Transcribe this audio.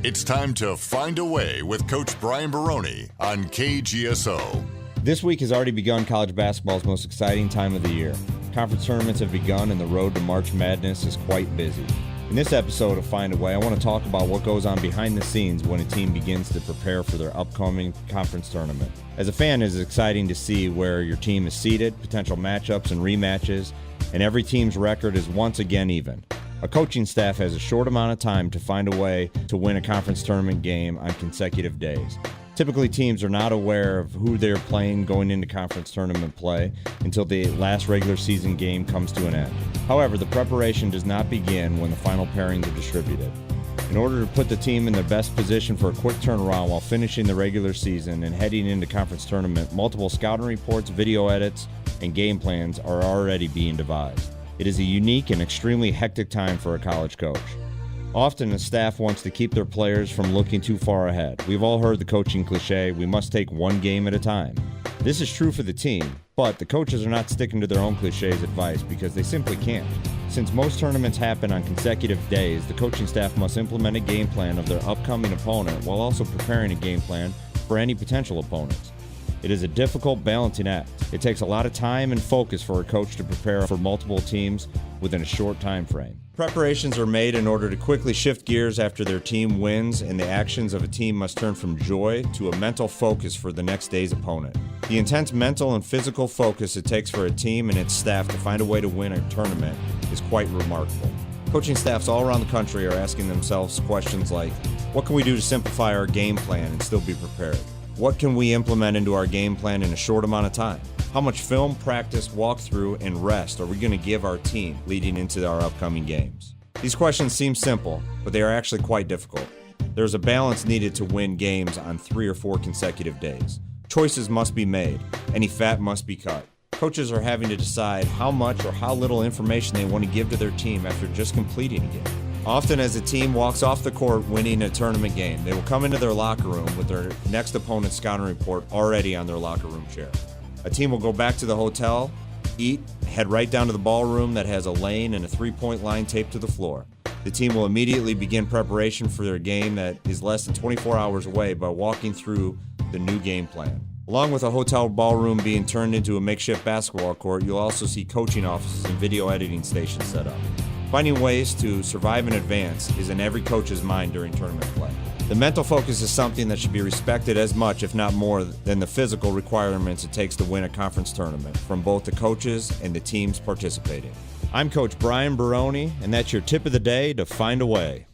It's time to find a way with Coach Brian Barone on KGSO. This week has already begun college basketball's most exciting time of the year. Conference tournaments have begun and the road to March Madness is quite busy. In this episode of Find a Way, I want to talk about what goes on behind the scenes when a team begins to prepare for their upcoming conference tournament. As a fan, it is exciting to see where your team is seated, potential matchups and rematches, and every team's record is once again even. A coaching staff has a short amount of time to find a way to win a conference tournament game on consecutive days. Typically, teams are not aware of who they're playing going into conference tournament play until the last regular season game comes to an end. However, the preparation does not begin when the final pairings are distributed. In order to put the team in their best position for a quick turnaround while finishing the regular season and heading into conference tournament, multiple scouting reports, video edits, and game plans are already being devised. It is a unique and extremely hectic time for a college coach. Often, the staff wants to keep their players from looking too far ahead. We've all heard the coaching cliche, we must take one game at a time. This is true for the team, but the coaches are not sticking to their own cliches advice because they simply can't. Since most tournaments happen on consecutive days, the coaching staff must implement a game plan of their upcoming opponent while also preparing a game plan for any potential opponents. It is a difficult balancing act. It takes a lot of time and focus for a coach to prepare for multiple teams within a short time frame. Preparations are made in order to quickly shift gears after their team wins, and the actions of a team must turn from joy to a mental focus for the next day's opponent. The intense mental and physical focus it takes for a team and its staff to find a way to win a tournament is quite remarkable. Coaching staffs all around the country are asking themselves questions like, what can we do to simplify our game plan and still be prepared? What can we implement into our game plan in a short amount of time? How much film, practice, walkthrough, and rest are we going to give our team leading into our upcoming games? These questions seem simple, but they are actually quite difficult. There's a balance needed to win games on 3 or 4 consecutive days. Choices must be made. Any fat must be cut. Coaches are having to decide how much or how little information they want to give to their team after just completing a game. Often as a team walks off the court winning a tournament game, they will come into their locker room with their next opponent's scouting report already on their locker room chair. A team will go back to the hotel, eat, head right down to the ballroom that has a lane and a three-point line taped to the floor. The team will immediately begin preparation for their game that is less than 24 hours away by walking through the new game plan. Along with a hotel ballroom being turned into a makeshift basketball court, you'll also see coaching offices and video editing stations set up. Finding ways to survive in advance is in every coach's mind during tournament play. The mental focus is something that should be respected as much, if not more, than the physical requirements it takes to win a conference tournament from both the coaches and the teams participating. I'm Coach Brian Barone, and that's your tip of the day to Find a Way.